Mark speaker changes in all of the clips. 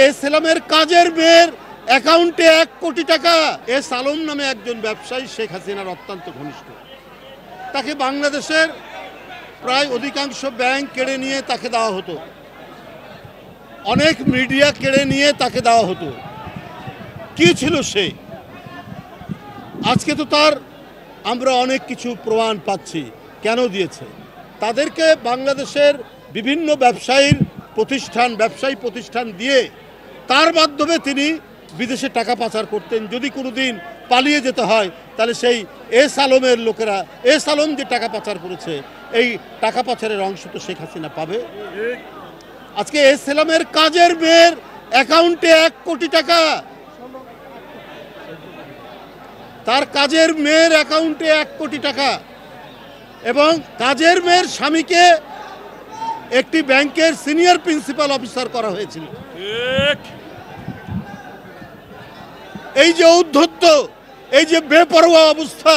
Speaker 1: S আলমের কাজের মেয়ের অ্যাকাউন্টে 1 কোটি টাকা। এস আলম নামে একজন ব্যবসায়ী শেখ হাসিনার অত্যন্ত ঘনিষ্ঠ। তাকে বাংলাদেশের প্রায় অধিকাংশ ব্যাংক কেড়ে নিয়ে তাকে দেওয়া হতো, অনেক মিডিয়া কেড়ে নিয়ে তাকে দেওয়া হতো। কি ছিল সে? আজকে তো তার আমরা অনেক কিছু প্রমাণ পাচ্ছি কেন দিয়েছে। তাদেরকে বাংলাদেশের বিভিন্ন ব্যবসায়ী প্রতিষ্ঠান দিয়ে তার মাধ্যমে তিনি বিদেশে টাকা পাচার করতেন। যদি কোনোদিন পালিয়ে যেতে হয় তাহলে সেই এস আলমের লোকেরা, এস আলম যে টাকা পাচার করেছে এই টাকা পাচারের অংশ তো শেখ হাসিনা পাবে। আজকে এস আলমের কাজের মেয়ের অ্যাকাউন্টে 1 কোটি টাকা, তার কাজের মেয়ের অ্যাকাউন্টে 1 কোটি টাকা, এবং কাজের মেয়ের স্বামীকে একটি ব্যাংকের সিনিয়র প্রিন্সিপাল অফিসার করা হয়েছিল। এই যে ঔদ্ধত্য, এই যে বেপরোয়া অবস্থা,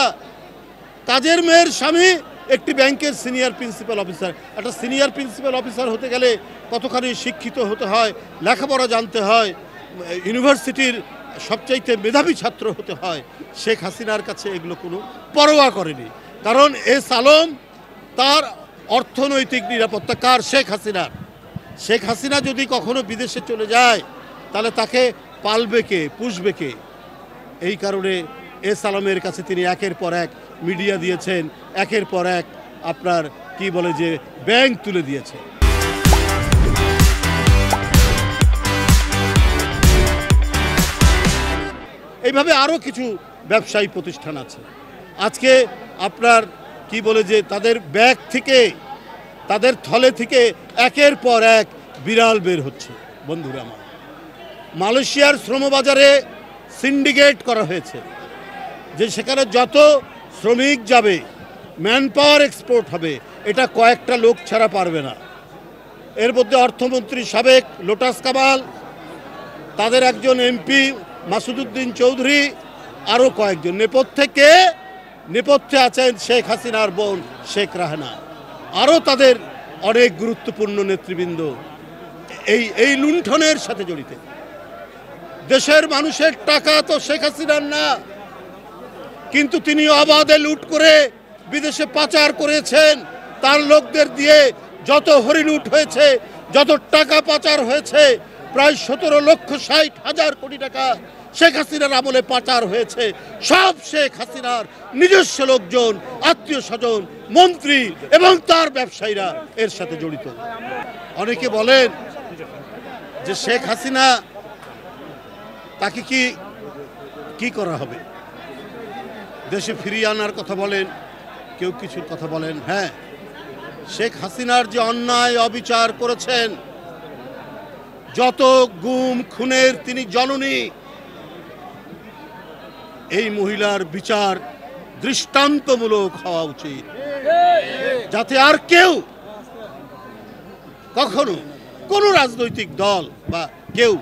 Speaker 1: কাজের মেয়ের স্বামী একটি ব্যাংকের সিনিয়র প্রিন্সিপাল অফিসার। একটা সিনিয়র প্রিন্সিপাল অফিসার হতে গেলে কতখানি শিক্ষিত হতে হয়, লেখাপড়া জানতে হয়, ইউনিভার্সিটির সবচাইতে মেধাবী ছাত্র হতে হয়। শেখ হাসিনার কাছে এগুলো কোনো পরোয়া করেনি, কারণ এস আলম তার অর্থনৈতিক নিরাপত্তা কার? শেখ হাসিনার। শেখ হাসিনা যদি কখনো বিদেশে চলে যায় তাহলে তাকে পালবে কে, পুষবে কে? এই কারণে এস আলমের কাছে তিনি একের পর এক মিডিয়া দিয়েছেন, একের পর এক আপনার কি বলে যে ব্যাংক তুলে দিয়েছে। এইভাবে আরও কিছু ব্যবসায়ী প্রতিষ্ঠান আছে। আজকে আপনার কি বলে যে তাদের ব্যাগ থেকে, তাদের থলে থেকে একের পর এক বিড়াল বের হচ্ছে। বন্ধুরা আমার, মালয়েশিয়ার শ্রমবাজারে সিন্ডিকেট করা হয়েছে যে সেখানে যত শ্রমিক যাবে, ম্যান পাওয়ার এক্সপোর্ট হবে, এটা কয়েকটা লোক ছাড়া পারবে না। এর মধ্যে অর্থমন্ত্রী সাবেক লোটাস কামাল, তাদের একজন এমপি মাসুদউদ্দিন চৌধুরী, আরও কয়েকজন। নেপথ্যে আছেন শেখ হাসিনার বোন শেখ রাহেনা, আরও তাদের অনেক গুরুত্বপূর্ণ নেতৃবৃন্দ এই লুণ্ঠনের সাথে জড়িত। দেশের মানুষের টাকা তো শেখ হাসিনার না, কিন্তু তিনি অবাধে লুট করে বিদেশে পাচার করেছেন। তার লোকদের দিয়ে যত হরিলুট হয়েছে, যত টাকা পাচার হয়েছে, প্রায় 17,60,000 কোটি টাকা শেখ হাসিনার আমলে পাচার হয়েছে। সব শেখ হাসিনার নিজস্ব লোকজন, আত্মীয় স্বজন, মন্ত্রী এবং তার ব্যবসায়ীরা এর সাথে জড়িত। অনেকে বলেন যে শেখ হাসিনা তাকে কি করা হবে, দেশে ফিরিয়ে আনার কথা বলেন, কেউ কিছুর কথা বলেন। হ্যাঁ, শেখ হাসিনার যে অন্যায় অবিচার করেছেন, যত গুম খুনের তিনি জননী, এই মহিলার বিচার দৃষ্টান্তমূলক হওয়া উচিত, যাতে আর কেউ কখনো কোনো রাজনৈতিক দল বা কেউ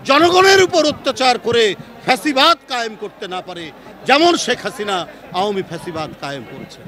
Speaker 1: জনগণের উপর অত্যাচার করে ফ্যাসিবাদ কায়েম করতে না পারে, যেমন শেখ হাসিনা আওয়ামী ফ্যাসিবাদ কায়েম করেছে।